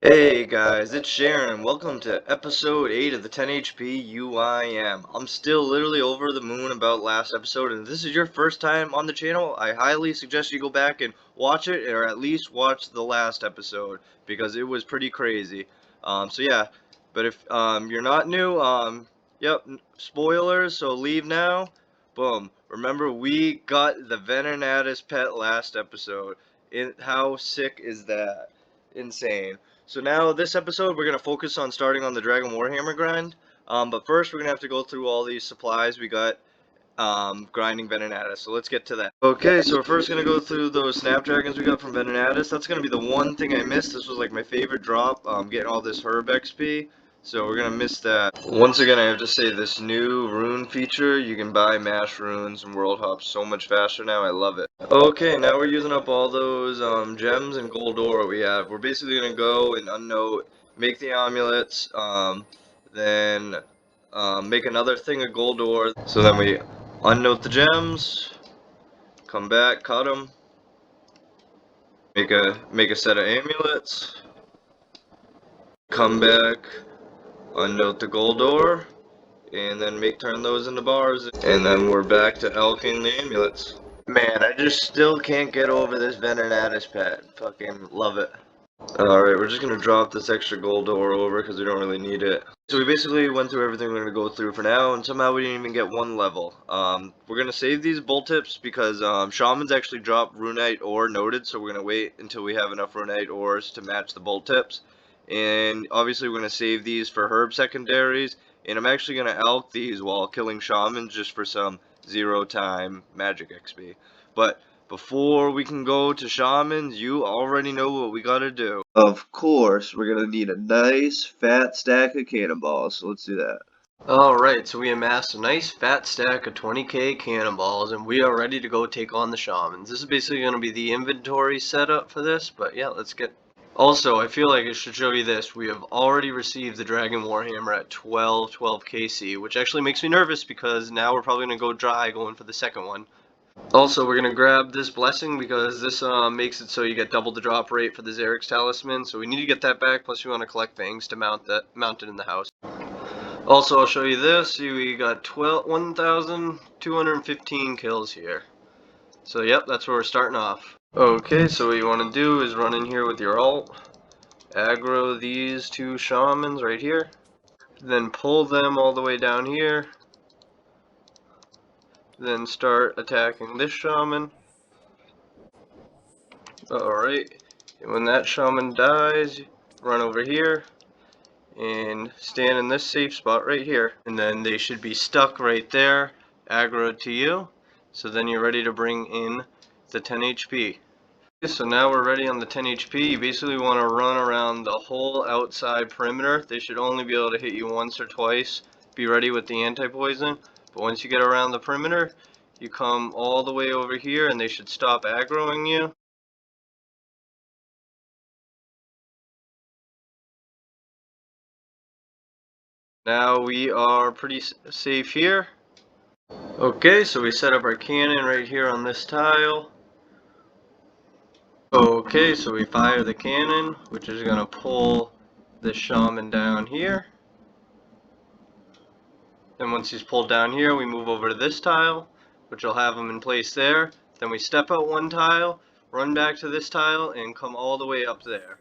Hey guys, it's Sharon and welcome to episode 8 of the 10 HP UIM. I'm still literally over the moon about last episode, and if this is your first time on the channel, I highly suggest you go back and watch it, or at least watch the last episode, because it was pretty crazy. So yeah, but if you're not new, yep, spoilers, so leave now. Boom. Remember, we got the Venenatis pet last episode. How sick is that? Insane. So now this episode we're going to focus on starting on the Dragon Warhammer grind. But first we're going to have to go through all these supplies we got grinding Venenatis. So let's get to that. Okay, so we're first going to go through those Snapdragons we got from Venenatis. That's going to be the one thing I missed. This was like my favorite drop, getting all this herb XP. So we're going to miss that. Once again, I have to say this new rune feature, you can buy mash runes and world hops so much faster now. I love it. Okay, now we're using up all those gems and gold ore we have. We're basically going to go and unnote, make the amulets, then make another thing of gold ore. So then we unnote the gems, come back, cut them, make a set of amulets, come back, unnote the gold ore, and then turn those into bars, and then we're back to elking the amulets. Man, I just still can't get over this Venenatis pet. Fucking love it. Alright, we're just gonna drop this extra gold ore over because we don't really need it. So we basically went through everything we're gonna go through for now, and somehow we didn't even get one level. We're gonna save these bull tips because shamans actually drop runite ore noted, so we're gonna wait until we have enough runite ores to match the bull tips. And obviously we're gonna save these for herb secondaries, and I'm actually gonna elk these while killing shamans just for some 0-time magic XP. But before we can go to shamans, you already know what we gotta do. Of course, we're gonna need a nice fat stack of cannonballs, so let's do that. Alright, so we amassed a nice fat stack of 20k cannonballs, and we are ready to go take on the shamans. This is basically going to be the inventory setup for this, but yeah, let's get... Also, I feel like I should show you this. We have already received the Dragon Warhammer at 12 KC, which actually makes me nervous because now we're probably going to go dry going for the second one. Also, we're going to grab this blessing because this makes it so you get double the drop rate for the Xerix talisman, so we need to get that back, plus we want to collect things to mount it in the house. Also, I'll show you this. We got 1,215 kills here. So, yep, that's where we're starting off. Okay, so what you want to do is run in here with your ult, aggro these two shamans right here, then pull them all the way down here, then start attacking this shaman. Alright, and when that shaman dies, run over here and stand in this safe spot right here, and then they should be stuck right there, aggroed to you. So then you're ready to bring in the 10 HP. Okay, so now we're ready on the 10 HP. You basically want to run around the whole outside perimeter. They should only be able to hit you once or twice. Be ready with the anti-poison. But once you get around the perimeter, you come all the way over here and they should stop aggroing you. Now we are pretty safe here. Okay, so we set up our cannon right here on this tile. Okay, so we fire the cannon, which is going to pull the shaman down here. Then once he's pulled down here, we move over to this tile, which will have him in place there. Then we step out one tile, run back to this tile, and come all the way up there.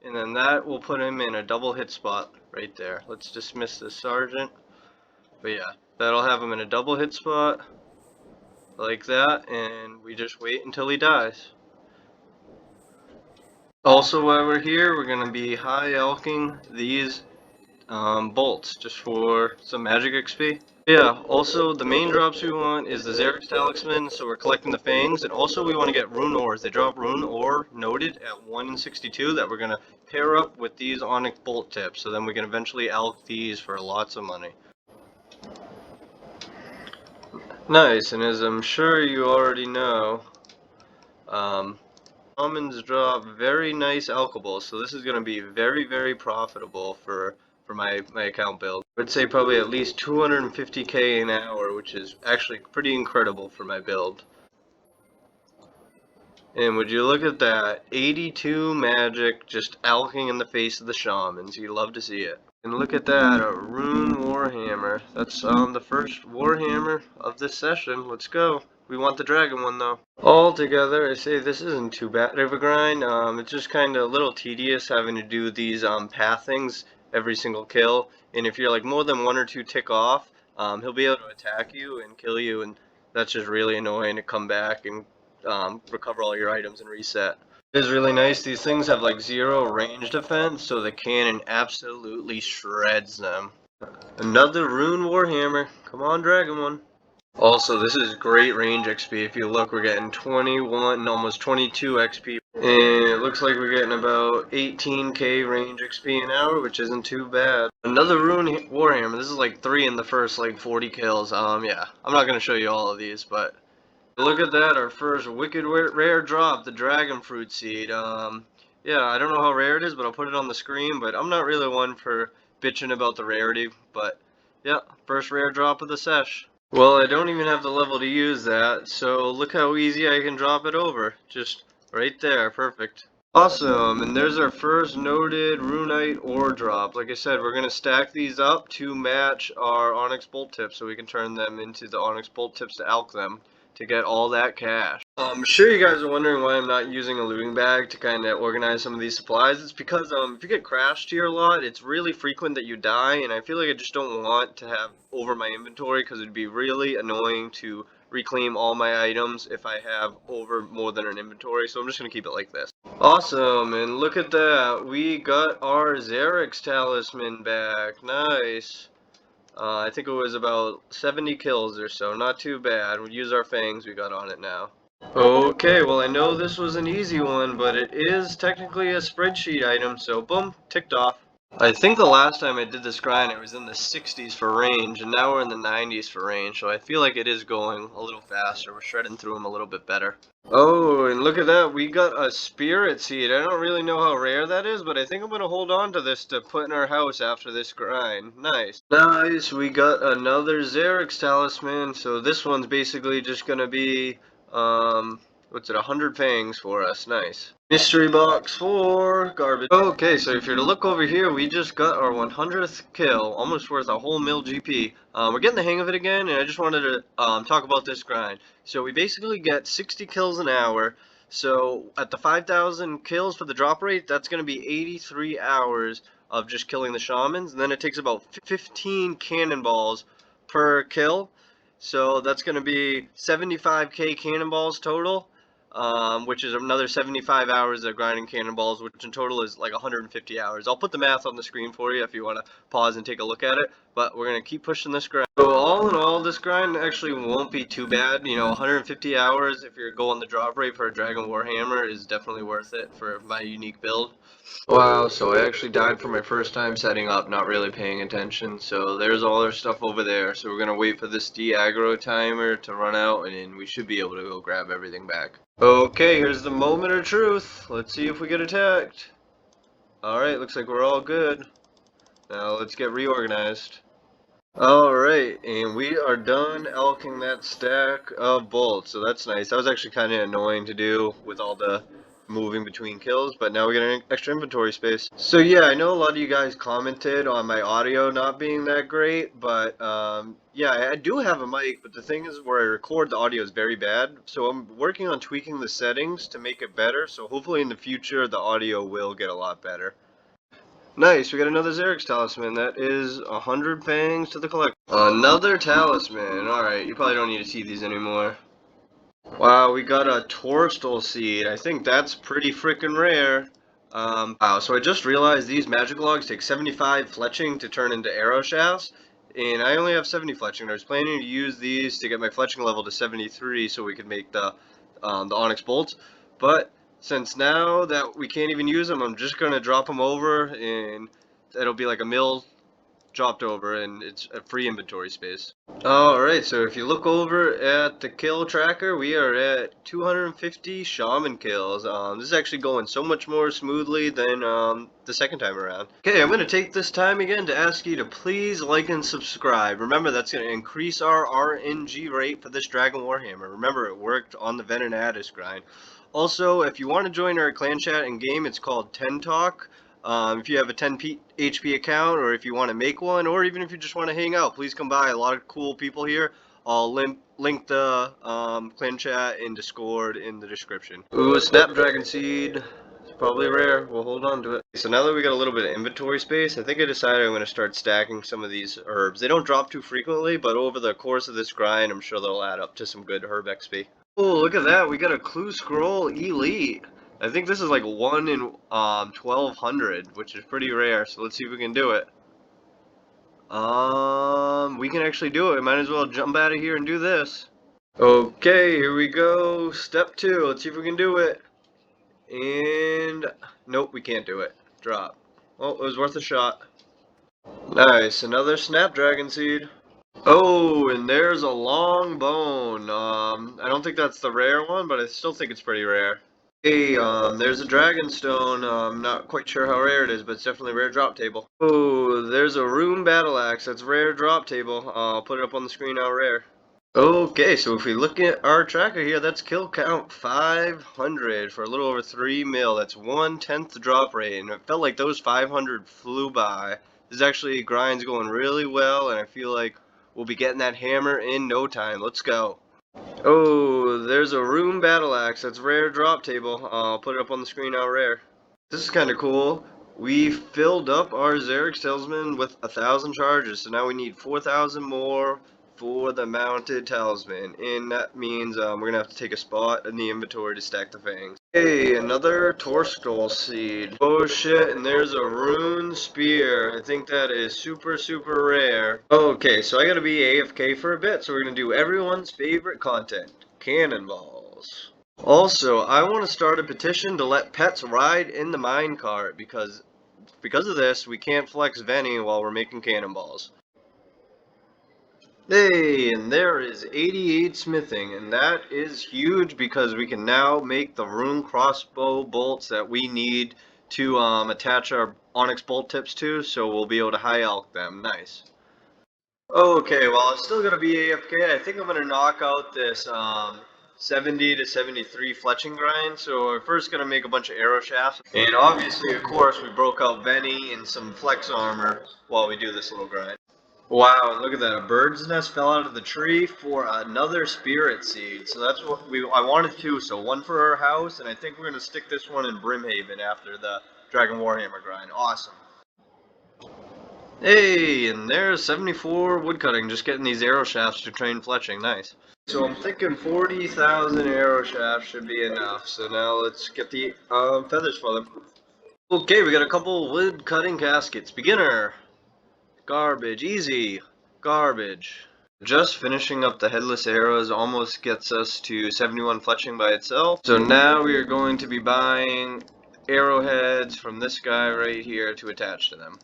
And then that will put him in a double hit spot right there. Let's dismiss the sergeant. But yeah, that'll have him in a double hit spot like that, and we just wait until he dies. Also, while we're here, we're going to be high elking these bolts just for some magic XP. Yeah, also the main drops we want is the Xerix talisman, so we're collecting the fangs, and also we want to get rune ores. They drop rune ore noted at 1 in 62 that we're going to pair up with these onyx bolt tips, so then we can eventually elk these for lots of money. Nice, and as I'm sure you already know, shamans drop very nice alkables, so this is going to be very profitable for my account build. I would say probably at least 250k an hour, which is actually pretty incredible for my build. And would you look at that, 82 magic just alking in the face of the shamans. You love to see it. And look at that, a rune warhammer. That's the first warhammer of this session. Let's go. We want the dragon one though. Altogether, I say this isn't too bad of a grind. It's just kind of a little tedious having to do these path things every single kill. And if you're like more than one or two tick off, he'll be able to attack you and kill you, and that's just really annoying to come back and recover all your items and reset. It is really nice. These things have like 0 range defense, so the cannon absolutely shreds them. Another rune warhammer. Come on, dragon one. Also, this is great range XP. If you look, we're getting 21, almost 22 XP. And it looks like we're getting about 18k range XP an hour, which isn't too bad. Another rune warhammer. This is like 3 in the first like 40 kills. Yeah, I'm not going to show you all of these, but look at that, our first wicked rare drop, the dragon fruit seed. Yeah, I don't know how rare it is, but I'll put it on the screen, but I'm not really one for bitching about the rarity, but yeah, first rare drop of the sesh. Well, I don't even have the level to use that, so look how easy I can drop it over. Just right there, perfect. Awesome, and there's our first noted runite ore drop. Like I said, we're going to stack these up to match our onyx bolt tips so we can turn them into the onyx bolt tips to alch them to get all that cash. I'm sure you guys are wondering why I'm not using a looting bag to kind of organize some of these supplies. It's because if you get crashed here a lot, it's really frequent that you die, and I feel like I just don't want to have over my inventory because it'd be really annoying to reclaim all my items if I have over more than an inventory, so I'm just going to keep it like this. Awesome, and look at that, we got our Xerix talisman back. Nice. I think it was about 70 kills or so, not too bad. We'll use our fangs we got on it now. Okay, well I know this was an easy one, but it is technically a spreadsheet item, so boom, ticked off. I think the last time I did this grind it was in the 60s for range, and now we're in the 90s for range, so I feel like it is going a little faster. We're shredding through them a little bit better. Oh, and look at that, we got a spirit seed. I don't really know how rare that is, but I think I'm going to hold on to this to put in our house after this grind. Nice. Nice, we got another Xerix talisman, so this one's basically just going to be, what's it, 100 fangs for us. Nice. Mystery box 4, garbage. Okay, so if you're to look over here, we just got our 100th kill, almost worth a whole mil GP. We're getting the hang of it again, and I just wanted to talk about this grind. So we basically get 60 kills an hour. So at the 5,000 kills for the drop rate, that's going to be 83 hours of just killing the shamans, and then it takes about 15 cannonballs per kill. So that's going to be 75k cannonballs total. Which is another 75 hours of grinding cannonballs, which in total is like 150 hours. I'll put the math on the screen for you if you want to pause and take a look at it, but we're going to keep pushing this grind. So all in all, this grind actually won't be too bad. You know, 150 hours if you're going the drop rate for a Dragon Warhammer is definitely worth it for my unique build. Wow, so I actually died for my first time setting up, not really paying attention. So there's all our stuff over there. So we're going to wait for this de-aggro timer to run out, and then we should be able to go grab everything back. Okay, here's the moment of truth. Let's see if we get attacked. Alright, looks like we're all good. Now let's get reorganized. Alright, and we are done alching that stack of bolts, so that's nice. That was actually kind of annoying to do with all the moving between kills, but now we get an extra inventory space. So yeah, I know a lot of you guys commented on my audio not being that great, but yeah, I do have a mic, but the thing is where I record the audio is very bad, so I'm working on tweaking the settings to make it better, so hopefully in the future the audio will get a lot better. Nice, we got another Xerix talisman. That is 100 fangs to the collection. Another talisman. Alright, you probably don't need to see these anymore. Wow, we got a Torstal seed. I think that's pretty freaking rare. Wow, so I just realized these magic logs take 75 fletching to turn into arrow shafts. And I only have 70 fletching. I was planning to use these to get my fletching level to 73 so we could make the onyx bolts. But since now that we can't even use them, I'm just going to drop them over, and it'll be like a mill dropped over, and it's a free inventory space. Alright, so if you look over at the kill tracker, we are at 250 shaman kills. This is actually going so much more smoothly than the second time around. Okay, I'm going to take this time again to ask you to please like and subscribe. Remember, that's going to increase our RNG rate for this Dragon Warhammer. Remember, it worked on the Venenatis grind. Also, if you want to join our clan chat in game, it's called 10 Talk. If you have a 10 HP account, or if you want to make one, or even if you just want to hang out, please come by. A lot of cool people here. I'll link the clan chat and Discord in the description. Ooh, Snapdragon Seed. It's probably rare. We'll hold on to it. So now that we got a little bit of inventory space, I think I decided I'm going to start stacking some of these herbs. They don't drop too frequently, but over the course of this grind, I'm sure they'll add up to some good herb XP. Oh, look at that. We got a Clue Scroll Elite. I think this is like 1 in 1200, which is pretty rare. So let's see if we can do it. We can actually do it. Might as well jump out of here and do this. Okay, here we go. Step 2. Let's see if we can do it. And nope, we can't do it. Drop. Oh, it was worth a shot. Nice. Another Snapdragon Seed. Oh, and there's a long bone. I don't think that's the rare one, but I still think it's pretty rare. Hey, there's a dragon stone. I'm not quite sure how rare it is, but it's definitely a rare drop table. Oh, there's a rune battle axe. That's rare drop table. I'll put it up on the screen now, rare. Okay, so if we look at our tracker here, that's kill count 500 for a little over 3 mil. That's 1/10 drop rate, and it felt like those 500 flew by. This actually grind's going really well, and I feel like we'll be getting that hammer in no time. Let's go. Oh, there's a rune battle axe. That's rare drop table. I'll put it up on the screen now, rare. This is kind of cool. We filled up our Xeric Salesman with 1,000 charges, so now we need 4,000 more for the mounted talisman, and that means we're gonna have to take a spot in the inventory to stack the fangs. Hey, another Torskull seed. Oh shit, and there's a rune spear. I think that is super rare. Okay, so I gotta be AFK for a bit, so we're gonna do everyone's favorite content, cannonballs. Also, I want to start a petition to let pets ride in the minecart, because of this we can't flex Venny while we're making cannonballs. Hey, and there is 88 smithing, and that is huge because we can now make the rune crossbow bolts that we need to attach our onyx bolt tips to, so we'll be able to high elk them. Nice. Okay, well, I'm still gonna be AFK. I think I'm gonna knock out this 70 to 73 fletching grind. So we're first gonna make a bunch of arrow shafts, and obviously, of course, we broke out Benny and some flex armor while we do this little grind. Wow, look at that. A bird's nest fell out of the tree for another spirit seed. So that's what I wanted two. So one for our house, and I think we're going to stick this one in Brimhaven after the Dragon Warhammer grind. Awesome. Hey, and there's 74 woodcutting, just getting these arrow shafts to train fletching. Nice. So I'm thinking 40,000 arrow shafts should be enough. So now let's get the feathers for them. Okay, we got a couple wood cutting caskets. Beginner. Garbage. Easy. Garbage. Just finishing up the headless arrows almost gets us to 71 fletching by itself. So now we are going to be buying arrowheads from this guy right here to attach to them.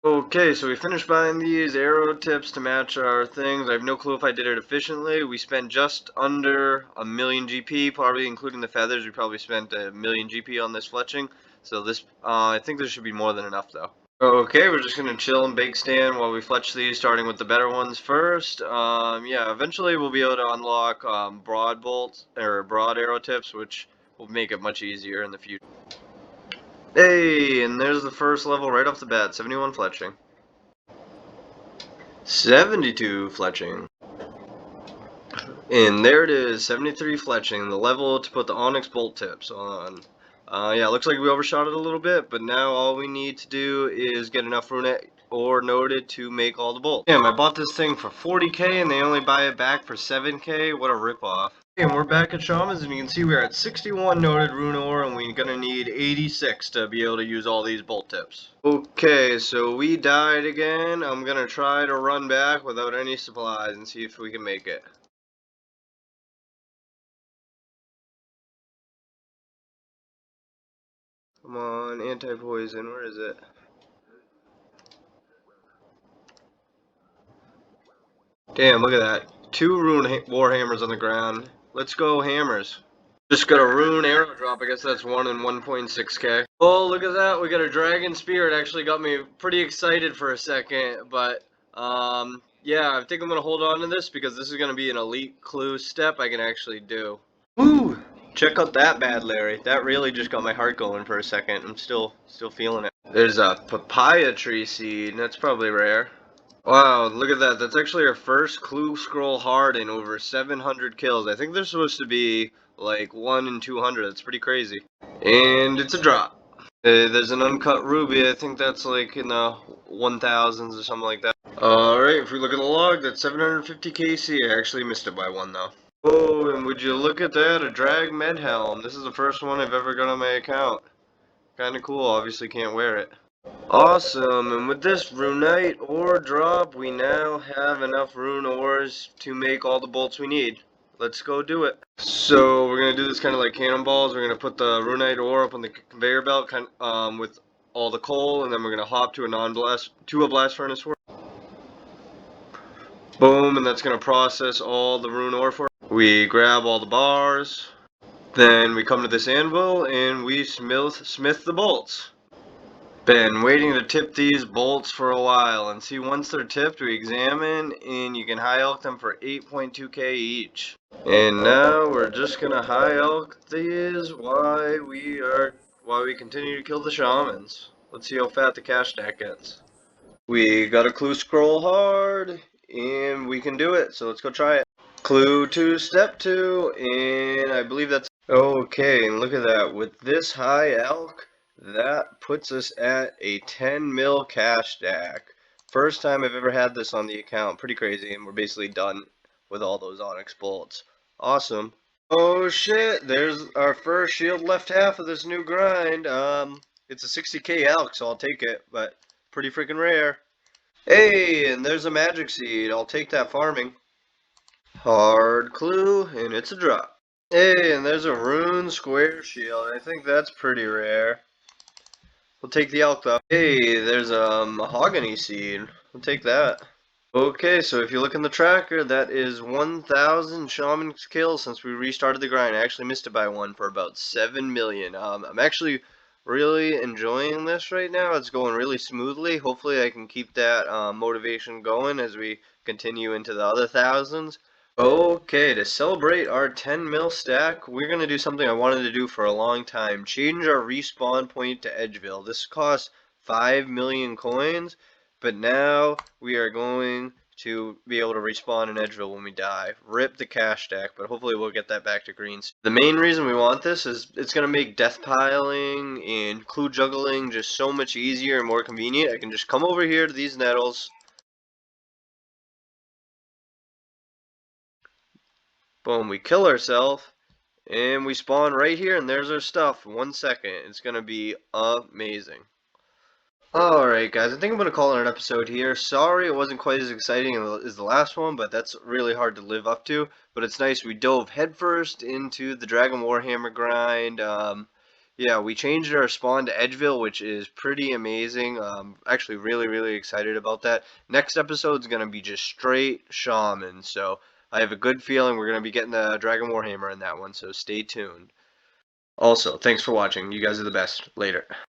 Okay, so we finished buying these arrow tips to match our things. I have no clue if I did it efficiently. We spent just under 1,000,000 GP, probably including the feathers. We probably spent 1,000,000 GP on this fletching. So this, I think there should be more than enough though. Okay, we're just gonna chill and bake stand while we fletch these, starting with the better ones first. Yeah, eventually we'll be able to unlock broad bolts or broad arrow tips, which will make it much easier in the future. Hey, and there's the first level right off the bat, 71 fletching. 72 fletching. And there it is, 73 fletching, the level to put the onyx bolt tips on. Yeah, looks like we overshot it a little bit, but now all we need to do is get enough rune ore noted to make all the bolts. Damn, I bought this thing for 40k and they only buy it back for 7k. What a ripoff. Okay, and we're back at Shamans, and you can see we're at 61 noted rune ore, and we're gonna need 86 to be able to use all these bolt tips. Okay, so we died again. I'm gonna try to run back without any supplies and see if we can make it. Come on, anti-poison, where is it? Damn, look at that. 2 rune warhammers on the ground. Let's go hammers. Just got a rune arrow drop. I guess that's 1 in 1.6k. Oh, look at that. We got a dragon spear. It actually got me pretty excited for a second. But, yeah, I think I'm going to hold on to this because this is going to be an elite clue step I can actually do. Woo! Check out that bad Larry. That really just got my heart going for a second. I'm still feeling it. There's a papaya tree seed. That's probably rare. Wow, look at that. That's actually our first clue scroll hard in over 700 kills. I think there's supposed to be like 1 in 200. That's pretty crazy. And it's a drop. There's an uncut ruby. I think that's like in the 1000s or something like that. Alright, if we look at the log, that's 750 KC. I actually missed it by 1 though. Oh, and would you look at that, a drag med helm. This is the first one I've ever got on my account. Kinda cool, obviously can't wear it. Awesome, and with this runite ore drop, we now have enough rune ores to make all the bolts we need. Let's go do it. So we're gonna do this kind of like cannonballs. We're gonna put the runite ore up on the conveyor belt, with all the coal, and then we're gonna hop to a blast furnace. Boom, and that's gonna process all the rune ore for us. We grab all the bars, then we come to this anvil and we smith the bolts. Been waiting to tip these bolts for a while, and see, once they're tipped we examine and you can high elk them for 8.2k each. And now we're just gonna high elk these while we continue to kill the shamans. Let's see how fat the cash stack gets. We got a clue scroll hard and we can do it, so let's go try it. Clue 2, step 2, and I believe that's okay. And look at that, with this high elk, that puts us at a 10 mil cash stack. First time I've ever had this on the account. Pretty crazy, and we're basically done with all those onyx bolts. Awesome. Oh shit, there's our first shield left half of this new grind. It's a 60k elk, so I'll take it, but pretty freaking rare. Hey, and there's a magic seed. I'll take that farming. Hard clue, and it's a drop. Hey, and there's a rune square shield. I think that's pretty rare. We'll take the elk though. Hey, there's a mahogany seed. We'll take that. Okay, so if you look in the tracker, that is 1,000 shaman kills since we restarted the grind. I actually missed it by 1 for about 7 million. I'm actually really enjoying this right now. It's going really smoothly. Hopefully I can keep that motivation going as we continue into the other thousands. Okay, to celebrate our 10 mil stack, we're going to do something I wanted to do for a long time. Change our respawn point to Edgeville. This costs 5 million coins, but now we are going to be able to respawn in Edgeville when we die. Rip the cash stack, but hopefully we'll get that back to greens. The main reason we want this is it's going to make death piling and clue juggling just so much easier and more convenient. I can just come over here to these nettles. Boom, we kill ourselves, and we spawn right here, and there's our stuff. 1 second. It's going to be amazing. Alright guys, I think I'm going to call it an episode here. Sorry it wasn't quite as exciting as the last one, but that's really hard to live up to. But it's nice we dove headfirst into the Dragon Warhammer grind. Yeah, we changed our spawn to Edgeville, which is pretty amazing. Actually really excited about that. Next episode is going to be just straight shaman, so I have a good feeling we're going to be getting the Dragon Warhammer in that one, so stay tuned. Also, thanks for watching. You guys are the best. Later.